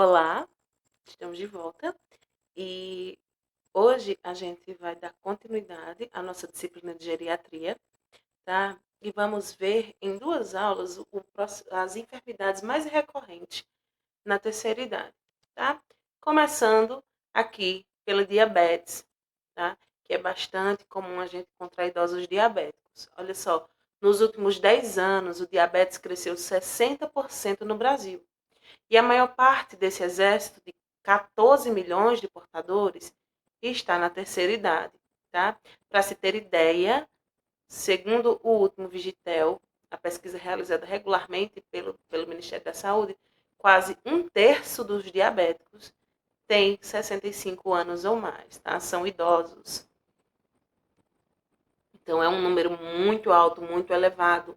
Olá, estamos de volta e hoje a gente vai dar continuidade à nossa disciplina de geriatria, tá? E vamos ver em duas aulas as enfermidades mais recorrentes na terceira idade, tá? Começando aqui pela diabetes, tá? Que é bastante comum a gente encontrar idosos diabéticos. Olha só, nos últimos 10 anos o diabetes cresceu 60% no Brasil. E a maior parte desse exército de 14 milhões de portadores está na terceira idade, tá? Para se ter ideia, segundo o último Vigitel, a pesquisa realizada regularmente pelo Ministério da Saúde, quase um terço dos diabéticos tem 65 anos ou mais, tá? São idosos. Então, é um número muito alto, muito elevado.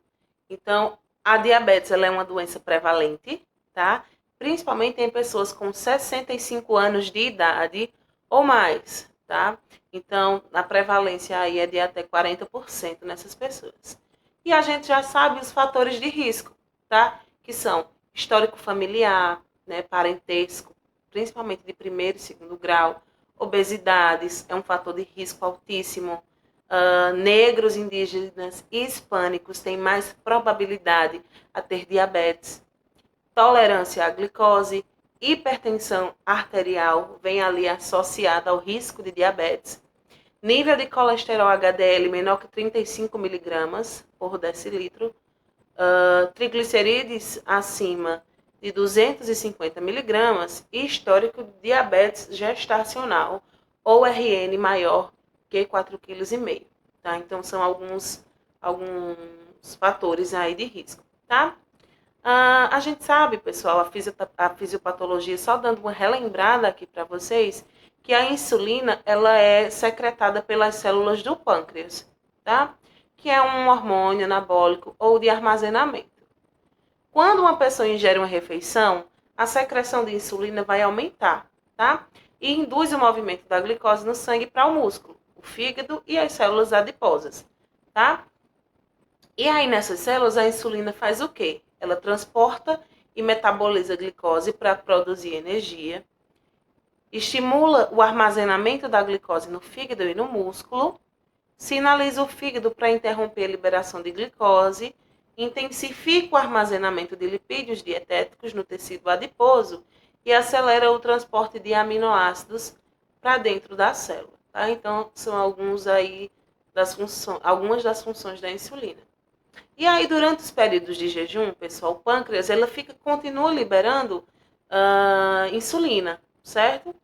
Então, a diabetes ela é uma doença prevalente, tá? Principalmente em pessoas com 65 anos de idade ou mais, tá? Então, a prevalência aí é de até 40% nessas pessoas. E a gente já sabe os fatores de risco, tá? Que são histórico familiar, né, parentesco, principalmente de primeiro e segundo grau, obesidades é um fator de risco altíssimo, negros, indígenas e hispânicos têm mais probabilidade a ter diabetes, tolerância à glicose, hipertensão arterial vem ali associada ao risco de diabetes, nível de colesterol HDL menor que 35 miligramas por decilitro, triglicerídeos acima de 250 miligramas e histórico de diabetes gestacional ou RN maior que 4,5 kg. Tá? Então, são alguns fatores aí de risco. Tá? A gente sabe, pessoal, a fisiopatologia, só dando uma relembrada aqui para vocês, que a insulina ela é secretada pelas células do pâncreas, tá? Que é um hormônio anabólico ou de armazenamento. Quando uma pessoa ingere uma refeição, a secreção de insulina vai aumentar, tá? E induz o movimento da glicose no sangue para o músculo, o fígado e as células adiposas, tá? E aí nessas células a insulina faz o quê? Ela transporta e metaboliza a glicose para produzir energia, estimula o armazenamento da glicose no fígado e no músculo, sinaliza o fígado para interromper a liberação de glicose, intensifica o armazenamento de lipídios dietéticos no tecido adiposo e acelera o transporte de aminoácidos para dentro da célula. Tá? Então, são algumas das funções da insulina. E aí, durante os períodos de jejum, pessoal, o pâncreas continua liberando insulina, certo?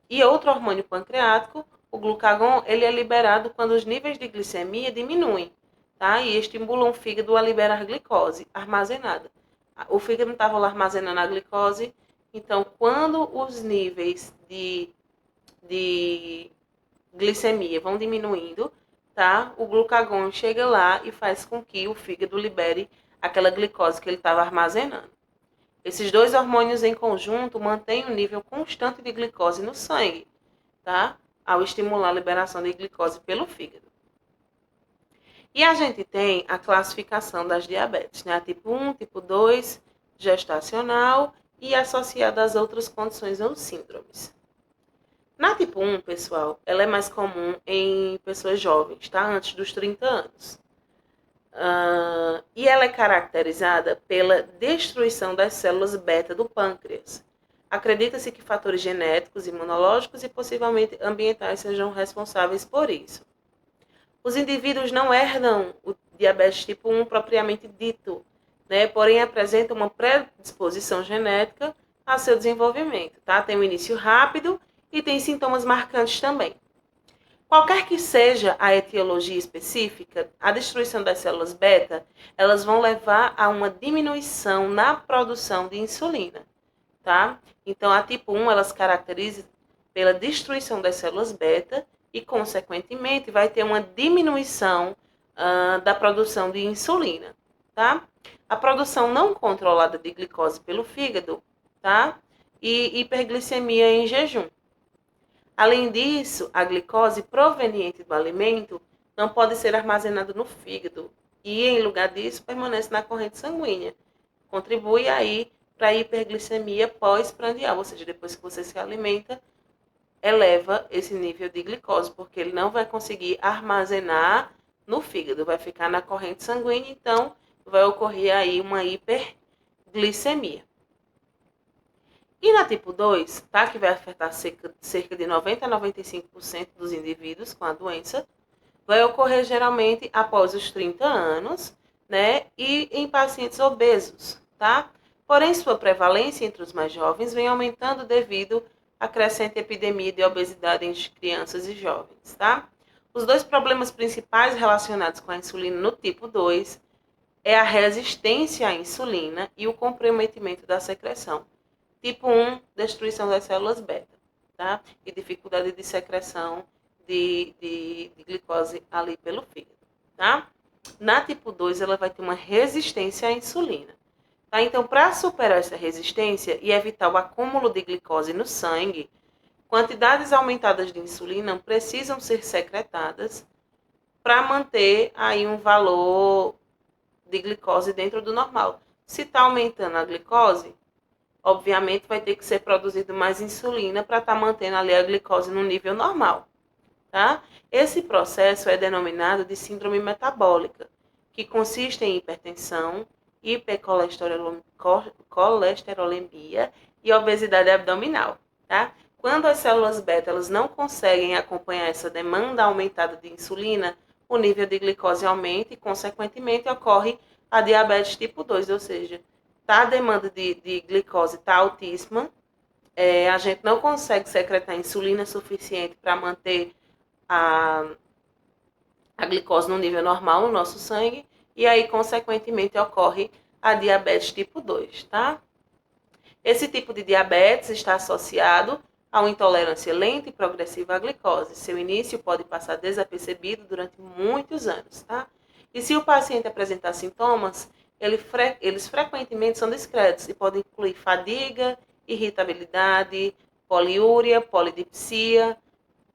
E outro hormônio pancreático, o glucagon, ele é liberado quando os níveis de glicemia diminuem, tá? E estimulam o fígado a liberar glicose armazenada. O fígado não estava lá armazenando a glicose, então quando os níveis de glicemia vão diminuindo, tá? O glucagon chega lá e faz com que o fígado libere aquela glicose que ele estava armazenando. Esses dois hormônios em conjunto mantêm o nível constante de glicose no sangue, tá? Ao estimular a liberação de glicose pelo fígado. E a gente tem a classificação das diabetes, né? A tipo 1, tipo 2, gestacional e associada às outras condições ou síndromes. Na tipo 1, pessoal, ela é mais comum em pessoas jovens, tá? Antes dos 30 anos. E ela é caracterizada pela destruição das células beta do pâncreas. Acredita-se que fatores genéticos, imunológicos e possivelmente ambientais sejam responsáveis por isso. Os indivíduos não herdam o diabetes tipo 1 propriamente dito, né? Porém apresentam uma predisposição genética a seu desenvolvimento, tá? Tem um início rápido e tem sintomas marcantes também. Qualquer que seja a etiologia específica, a destruição das células beta, elas vão levar a uma diminuição na produção de insulina, tá? Então, a tipo 1, elas caracterizam pela destruição das células beta e, consequentemente, vai ter uma diminuição da produção de insulina, tá? A produção não controlada de glicose pelo fígado, tá? E hiperglicemia em jejum. Além disso, a glicose proveniente do alimento não pode ser armazenada no fígado e, em lugar disso, permanece na corrente sanguínea. Contribui aí para hiperglicemia pós-prandial, ou seja, depois que você se alimenta, eleva esse nível de glicose, porque ele não vai conseguir armazenar no fígado, vai ficar na corrente sanguínea, então vai ocorrer aí uma hiperglicemia. E na tipo 2, tá, que vai afetar cerca de 90 a 95% dos indivíduos com a doença, vai ocorrer geralmente após os 30 anos, né, e em pacientes obesos, tá? Porém, sua prevalência entre os mais jovens vem aumentando devido à crescente epidemia de obesidade entre crianças e jovens, tá? Os dois problemas principais relacionados com a insulina no tipo 2 é a resistência à insulina e o comprometimento da secreção. Tipo 1, destruição das células beta, tá? E dificuldade de secreção de glicose ali pelo fígado, tá? Na tipo 2, ela vai ter uma resistência à insulina, tá? Então, para superar essa resistência e evitar o acúmulo de glicose no sangue, quantidades aumentadas de insulina precisam ser secretadas para manter aí um valor de glicose dentro do normal. Se está aumentando a glicose, obviamente vai ter que ser produzido mais insulina para estar mantendo ali a glicose no nível normal, tá? Esse processo é denominado de síndrome metabólica, que consiste em hipertensão, hipercolesterolemia e obesidade abdominal, tá? Quando as células beta elas não conseguem acompanhar essa demanda aumentada de insulina, o nível de glicose aumenta e, consequentemente, ocorre a diabetes tipo 2, ou seja, tá, a demanda de glicose está altíssima, a gente não consegue secretar insulina suficiente para manter a glicose no nível normal no nosso sangue, e aí, consequentemente, ocorre a diabetes tipo 2, tá? Esse tipo de diabetes está associado a uma intolerância lenta e progressiva à glicose. Seu início pode passar desapercebido durante muitos anos, tá? E se o paciente apresentar sintomas, eles frequentemente são discretos e podem incluir fadiga, irritabilidade, poliúria, polidipsia,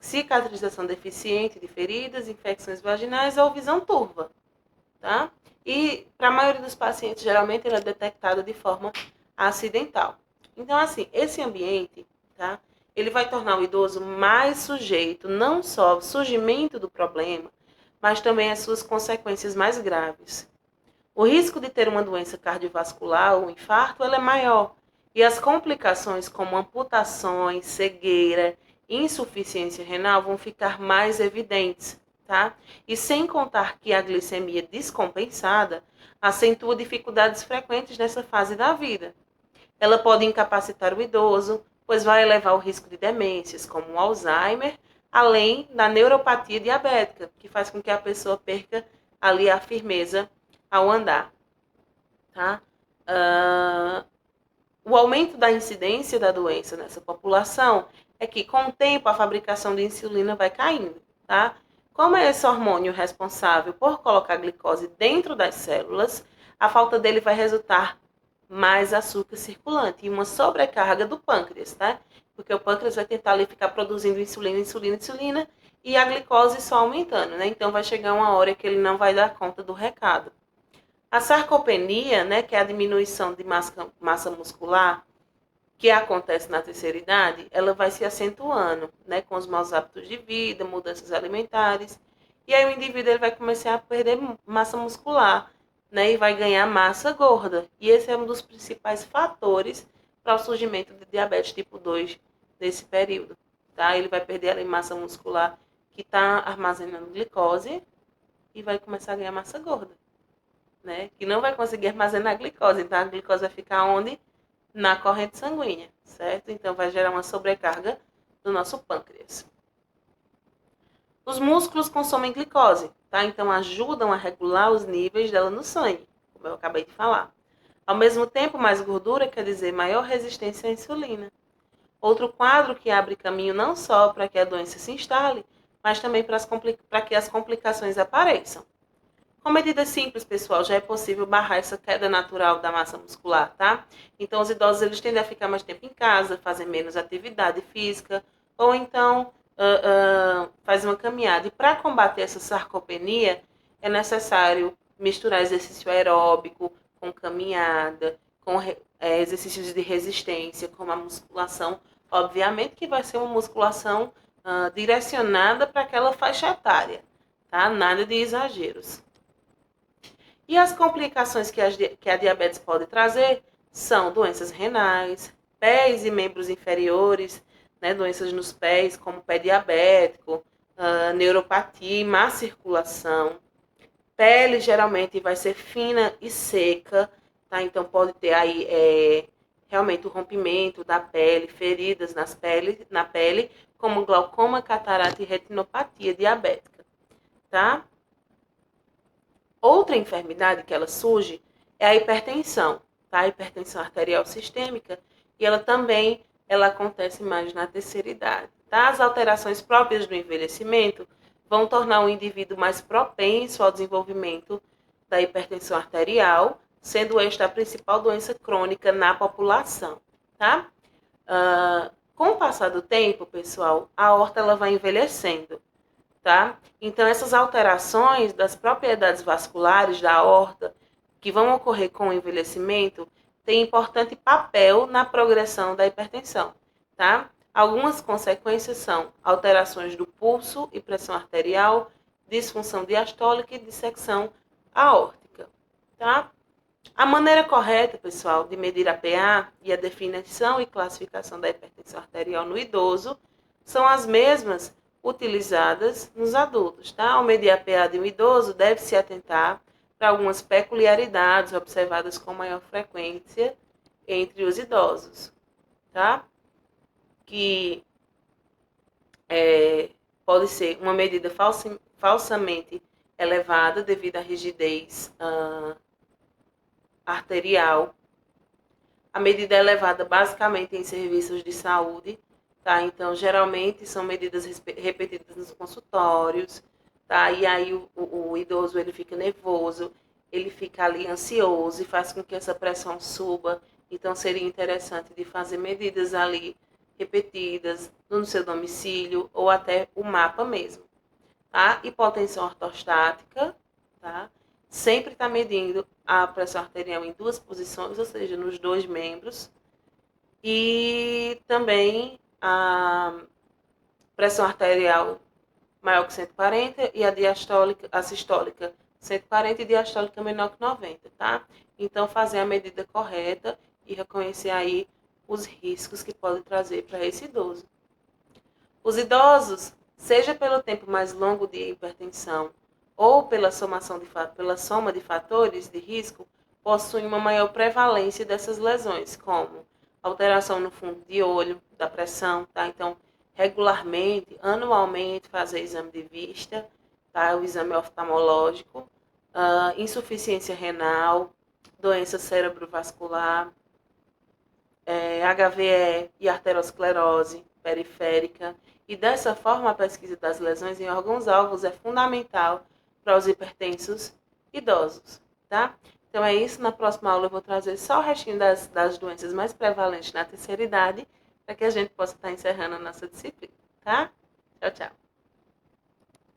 cicatrização deficiente de feridas, infecções vaginais ou visão turva, tá? E para a maioria dos pacientes, geralmente ele é detectado de forma acidental. Então, assim, esse ambiente, tá? Ele vai tornar o idoso mais sujeito não só ao surgimento do problema, mas também às suas consequências mais graves. O risco de ter uma doença cardiovascular ou infarto é maior, e as complicações como amputações, cegueira, insuficiência renal vão ficar mais evidentes, tá? E sem contar que a glicemia descompensada acentua dificuldades frequentes nessa fase da vida. Ela pode incapacitar o idoso, pois vai elevar o risco de demências, como o Alzheimer, além da neuropatia diabética, que faz com que a pessoa perca ali a firmeza ao andar, tá? O aumento da incidência da doença nessa população é que, com o tempo, a fabricação de insulina vai caindo, tá? Como é esse hormônio responsável por colocar glicose dentro das células, a falta dele vai resultar mais açúcar circulante e uma sobrecarga do pâncreas, tá? Porque o pâncreas vai tentar ali ficar produzindo insulina, insulina, insulina e a glicose só aumentando, né? Então vai chegar uma hora que ele não vai dar conta do recado. A sarcopenia, né, que é a diminuição de massa muscular, que acontece na terceira idade, ela vai se acentuando, né, com os maus hábitos de vida, mudanças alimentares, e aí o indivíduo ele vai começar a perder massa muscular, né, e vai ganhar massa gorda. E esse é um dos principais fatores para o surgimento de diabetes tipo 2 nesse período, tá? Ele vai perder ali massa muscular que está armazenando glicose e vai começar a ganhar massa gorda, né? Que não vai conseguir armazenar a glicose. Então, a glicose vai ficar onde? Na corrente sanguínea, certo? Então, vai gerar uma sobrecarga do nosso pâncreas. Os músculos consomem glicose, tá? Então, ajudam a regular os níveis dela no sangue, como eu acabei de falar. Ao mesmo tempo, mais gordura quer dizer maior resistência à insulina. Outro quadro que abre caminho não só para que a doença se instale, mas também para que as complicações apareçam. Com medidas simples, pessoal, já é possível barrar essa queda natural da massa muscular, tá? Então, os idosos eles tendem a ficar mais tempo em casa, fazer menos atividade física, ou então faz uma caminhada. E para combater essa sarcopenia, é necessário misturar exercício aeróbico com caminhada, com exercícios de resistência, como a musculação. Obviamente que vai ser uma musculação direcionada para aquela faixa etária, tá? Nada de exageros. E as complicações que a diabetes pode trazer são doenças renais, pés e membros inferiores, né, doenças nos pés, como pé diabético, neuropatia e má circulação. Pele geralmente vai ser fina e seca, tá? Então pode ter aí realmente o rompimento da pele, feridas na pele, como glaucoma, catarata e retinopatia diabética, tá? Outra enfermidade que ela surge é a hipertensão, tá? A hipertensão arterial sistêmica, e ela acontece mais na terceira idade, tá? As alterações próprias do envelhecimento vão tornar o indivíduo mais propenso ao desenvolvimento da hipertensão arterial, sendo esta a principal doença crônica na população, tá? Com o passar do tempo, pessoal, a aorta ela vai envelhecendo, tá? Então, essas alterações das propriedades vasculares da aorta, que vão ocorrer com o envelhecimento, têm importante papel na progressão da hipertensão, tá? Algumas consequências são alterações do pulso e pressão arterial, disfunção diastólica e dissecção aórtica, tá? A maneira correta, pessoal, de medir a PA e a definição e classificação da hipertensão arterial no idoso são as mesmas utilizadas nos adultos, tá? Ao medir a PA de um idoso, deve-se atentar para algumas peculiaridades observadas com maior frequência entre os idosos, tá? Que pode ser uma medida falsamente elevada devido à rigidez arterial. A medida é elevada basicamente em serviços de saúde, tá? Então, geralmente são medidas repetidas nos consultórios, tá? E aí o idoso ele fica nervoso, ele fica ali ansioso e faz com que essa pressão suba. Então, seria interessante de fazer medidas ali repetidas no seu domicílio ou até o mapa mesmo, tá? Hipotensão ortostática, tá? Sempre está medindo a pressão arterial em duas posições, ou seja, nos dois membros. E também a pressão arterial maior que 140 e a sistólica 140 e diastólica menor que 90, tá? Então, fazer a medida correta e reconhecer aí os riscos que pode trazer para esse idoso. Os idosos, seja pelo tempo mais longo de hipertensão ou pela soma de fatores de risco, possuem uma maior prevalência dessas lesões, como alteração no fundo de olho, da pressão, tá? Então, regularmente, anualmente, fazer exame de vista, tá? O exame oftalmológico, insuficiência renal, doença cerebrovascular, HVE e arteriosclerose periférica. E dessa forma, a pesquisa das lesões em órgãos-alvos é fundamental para os hipertensos idosos, tá? Então é isso, na próxima aula eu vou trazer só o restinho das doenças mais prevalentes na terceira idade, para que a gente possa estar encerrando a nossa disciplina, tá? Tchau, tchau.